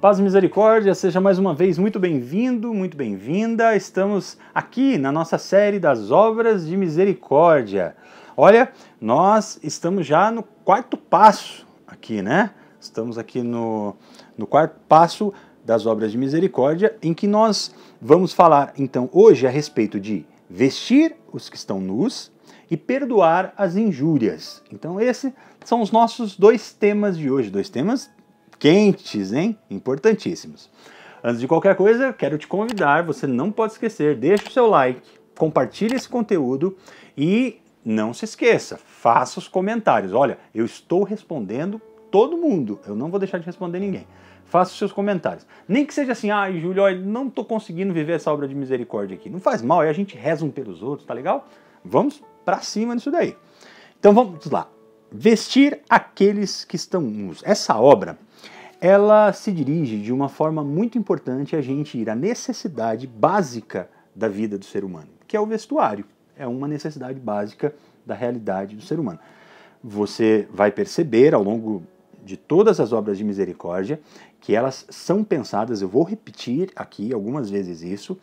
Paz e misericórdia, seja mais uma vez muito bem-vindo, muito bem-vinda. Estamos aqui na nossa série das obras de misericórdia. Olha, nós estamos já no quarto passo aqui, né? Estamos aqui no quarto passo das obras de misericórdia, em que nós vamos falar, então, hoje a respeito de vestir os que estão nus e perdoar as injúrias. Então, esses são os nossos dois temas de hoje, dois temas quentes, hein? Importantíssimos. Antes de qualquer coisa, quero te convidar, você não pode esquecer, deixa o seu like, compartilhe esse conteúdo e não se esqueça, faça os comentários. Olha, eu estou respondendo todo mundo, eu não vou deixar de responder ninguém. Faça os seus comentários. Nem que seja assim, Júlio, olha, não estou conseguindo viver essa obra de misericórdia aqui. Não faz mal, aí a gente reza um pelos outros, tá legal? Vamos pra cima disso daí. Então vamos lá. Vestir aqueles que estão nus. Essa obra, ela se dirige de uma forma muito importante a gente ir à necessidade básica da vida do ser humano, que é o vestuário. É uma necessidade básica da realidade do ser humano. Você vai perceber ao longo de todas as obras de misericórdia que elas são pensadas, eu vou repetir aqui algumas vezes isso,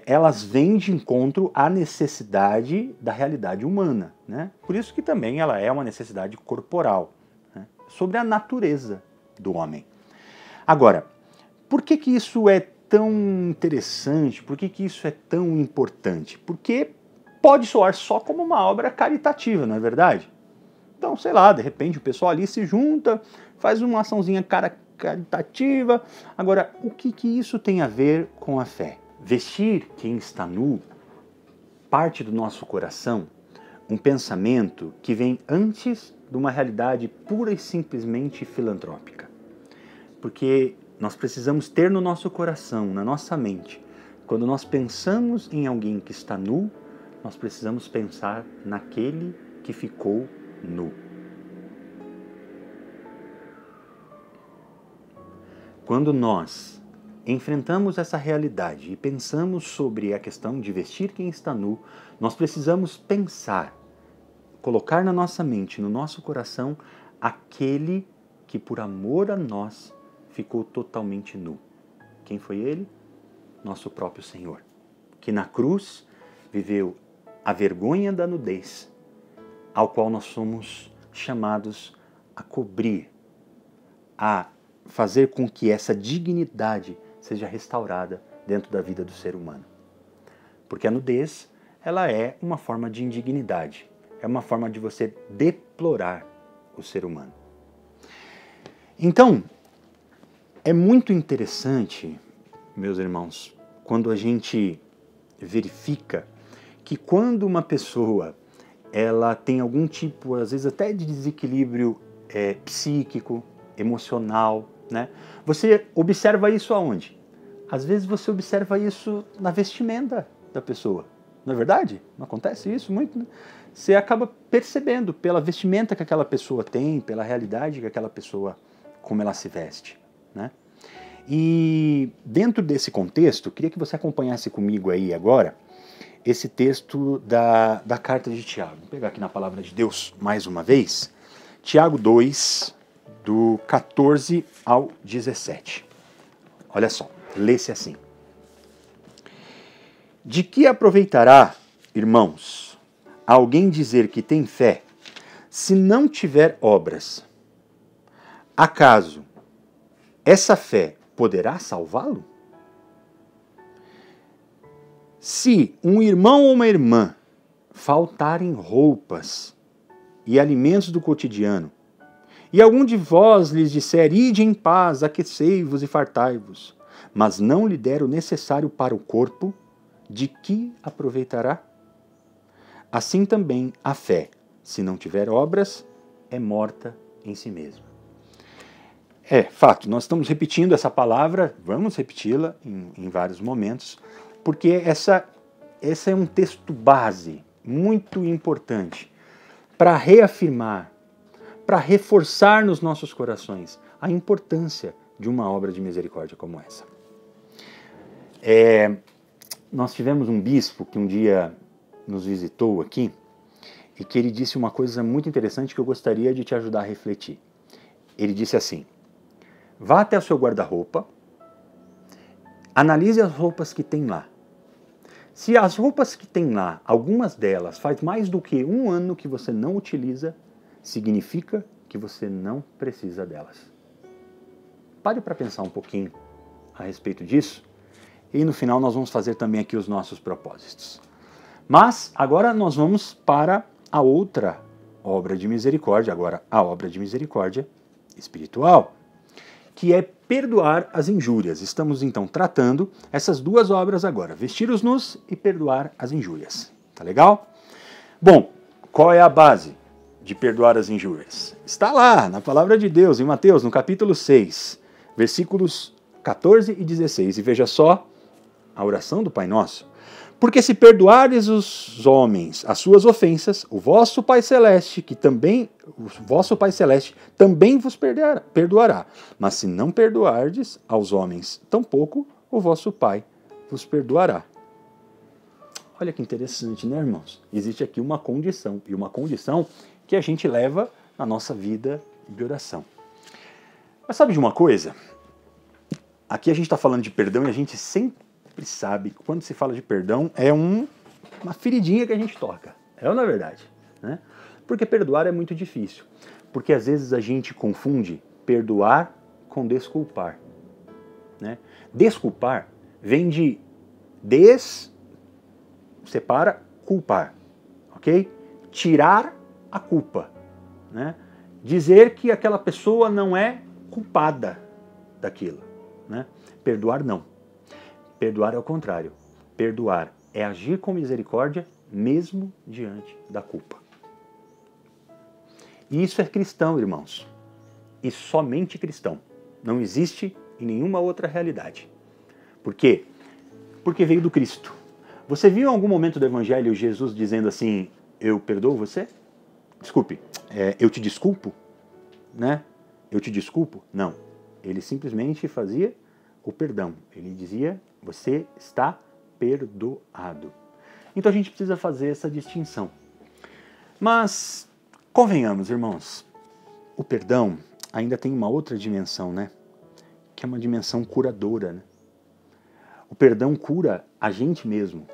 elas vêm de encontro à necessidade da realidade humana, né? Por isso que também ela é uma necessidade corporal, né? Sobre a natureza do homem. Agora, por que isso é tão interessante? Por que isso é tão importante? Porque pode soar só como uma obra caritativa, não é verdade? Então, sei lá, de repente o pessoal ali se junta, faz uma açãozinha caritativa. Agora, o que isso tem a ver com a fé? Vestir quem está nu parte do nosso coração um pensamento que vem antes de uma realidade pura e simplesmente filantrópica. Porque nós precisamos ter no nosso coração, na nossa mente, quando nós pensamos em alguém que está nu, nós precisamos pensar naquele que ficou nu. Quando nós enfrentamos essa realidade e pensamos sobre a questão de vestir quem está nu, nós precisamos pensar, colocar na nossa mente, no nosso coração, aquele que por amor a nós ficou totalmente nu. Quem foi ele? Nosso próprio Senhor, que na cruz viveu a vergonha da nudez, ao qual nós somos chamados a cobrir, a fazer com que essa dignidade seja restaurada dentro da vida do ser humano. Porque a nudez, ela é uma forma de indignidade, é uma forma de você deplorar o ser humano. Então, é muito interessante, meus irmãos, quando a gente verifica que quando uma pessoa ela tem algum tipo, às vezes até de desequilíbrio psíquico, emocional, né? Você observa isso aonde? Às vezes você observa isso na vestimenta da pessoa. Não é verdade? Não acontece isso muito, né? Você acaba percebendo pela vestimenta que aquela pessoa tem, pela realidade que aquela pessoa, como ela se veste, né? E dentro desse contexto, queria que você acompanhasse comigo aí agora esse texto da carta de Tiago. Vou pegar aqui na palavra de Deus mais uma vez. Tiago 2, do 14 ao 17. Olha só, lê-se assim. De que aproveitará, irmãos, alguém dizer que tem fé, se não tiver obras? Acaso essa fé poderá salvá-lo? Se um irmão ou uma irmã faltarem roupas e alimentos do cotidiano, e algum de vós lhes disser, ide em paz, aquecei-vos e fartai-vos, mas não lhe der o necessário para o corpo, de que aproveitará? Assim também a fé, se não tiver obras, é morta em si mesma. É fato, nós estamos repetindo essa palavra, vamos repeti-la em vários momentos, porque essa é um texto base muito importante para reafirmar, para reforçar nos nossos corações a importância de uma obra de misericórdia como essa. Nós tivemos um bispo que um dia nos visitou aqui e que ele disse uma coisa muito interessante que eu gostaria de te ajudar a refletir. Ele disse assim: vá até o seu guarda-roupa, analise as roupas que tem lá. Se as roupas que tem lá, algumas delas, faz mais do que 1 ano que você não utiliza, significa que você não precisa delas. Pare para pensar um pouquinho a respeito disso e no final nós vamos fazer também aqui os nossos propósitos. Mas agora nós vamos para a outra obra de misericórdia, agora a obra de misericórdia espiritual, que é perdoar as injúrias. Estamos então tratando essas duas obras agora, vestir os nus e perdoar as injúrias. Tá legal? Bom, qual é a base de perdoar as injúrias? Está lá na palavra de Deus, em Mateus, no capítulo 6, versículos 14 e 16. E veja só a oração do Pai Nosso. Porque se perdoares os homens as suas ofensas, o vosso Pai Celeste também vos perdoará. Mas se não perdoardes aos homens, tampouco o vosso Pai vos perdoará. Olha que interessante, né, irmãos? Existe aqui uma condição, e uma condição que a gente leva na nossa vida de oração. Mas sabe de uma coisa? Aqui a gente está falando de perdão e a gente sempre sabe que quando se fala de perdão é uma feridinha que a gente toca. É ou não é verdade? Né? Porque perdoar é muito difícil. Porque às vezes a gente confunde perdoar com desculpar. Né? Desculpar vem de separa culpar. Ok? Tirar a culpa. Né? Dizer que aquela pessoa não é culpada daquilo. Né? Perdoar não. Perdoar é o contrário. Perdoar é agir com misericórdia mesmo diante da culpa. E isso é cristão, irmãos. E somente cristão. Não existe em nenhuma outra realidade. Por quê? Porque veio do Cristo. Você viu em algum momento do Evangelho Jesus dizendo assim, eu perdoo você? Desculpe, eu te desculpo? Né? Eu te desculpo? Não. Ele simplesmente fazia o perdão. Ele dizia, você está perdoado. Então a gente precisa fazer essa distinção. Mas, convenhamos, irmãos, o perdão ainda tem uma outra dimensão, né? Que é uma dimensão curadora, né? O perdão cura a gente mesmo.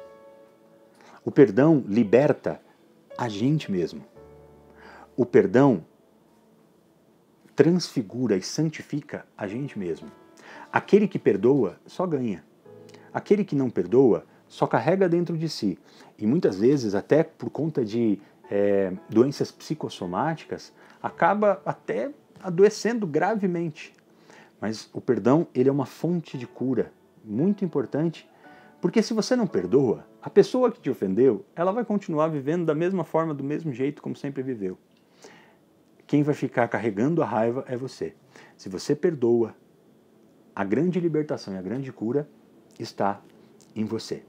O perdão liberta a gente mesmo. O perdão transfigura e santifica a gente mesmo. Aquele que perdoa só ganha. Aquele que não perdoa só carrega dentro de si. E muitas vezes, até por conta de doenças psicossomáticas, acaba até adoecendo gravemente. Mas o perdão, ele é uma fonte de cura muito importante, porque se você não perdoa, a pessoa que te ofendeu, ela vai continuar vivendo da mesma forma, do mesmo jeito como sempre viveu. Quem vai ficar carregando a raiva é você. Se você perdoa, a grande libertação e a grande cura está em você.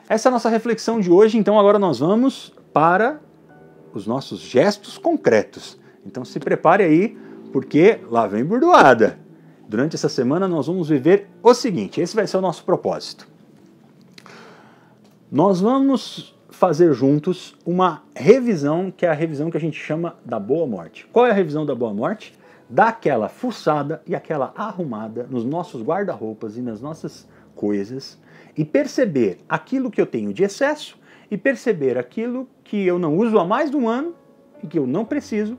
Essa é a nossa reflexão de hoje, então agora nós vamos para os nossos gestos concretos. Então se prepare aí, porque lá vem burdoada. Durante essa semana nós vamos viver o seguinte, esse vai ser o nosso propósito. Nós vamos fazer juntos uma revisão, que é a revisão que a gente chama da Boa Morte. Qual é a revisão da Boa Morte? Dar aquela fuçada e aquela arrumada nos nossos guarda-roupas e nas nossas coisas e perceber aquilo que eu tenho de excesso e perceber aquilo que eu não uso há mais de 1 ano e que eu não preciso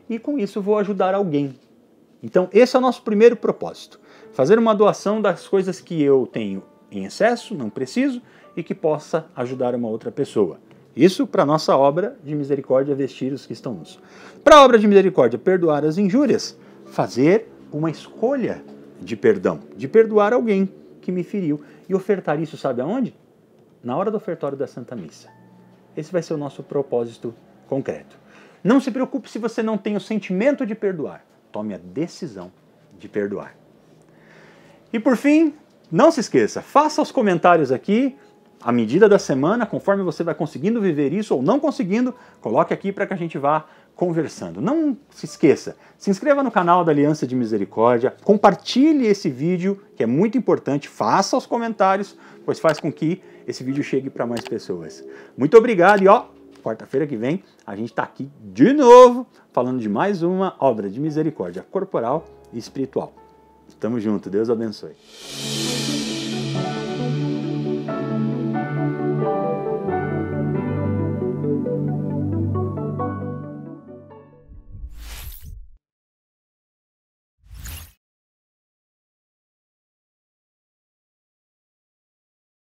e com isso vou ajudar alguém. Então esse é o nosso primeiro propósito. Fazer uma doação das coisas que eu tenho em excesso, não preciso e que possa ajudar uma outra pessoa. Isso para a nossa obra de misericórdia, vestir os que estão nus. Para a obra de misericórdia, perdoar as injúrias, fazer uma escolha de perdão, de perdoar alguém que me feriu e ofertar isso, sabe aonde? Na hora do ofertório da Santa Missa. Esse vai ser o nosso propósito concreto. Não se preocupe se você não tem o sentimento de perdoar. Tome a decisão de perdoar. E por fim, não se esqueça, faça os comentários aqui, à medida da semana, conforme você vai conseguindo viver isso ou não conseguindo, coloque aqui para que a gente vá conversando. Não se esqueça, se inscreva no canal da Aliança de Misericórdia, compartilhe esse vídeo, que é muito importante, faça os comentários, pois faz com que esse vídeo chegue para mais pessoas. Muito obrigado e quarta-feira que vem, a gente está aqui de novo, falando de mais uma obra de misericórdia corporal e espiritual. Tamo junto, Deus abençoe.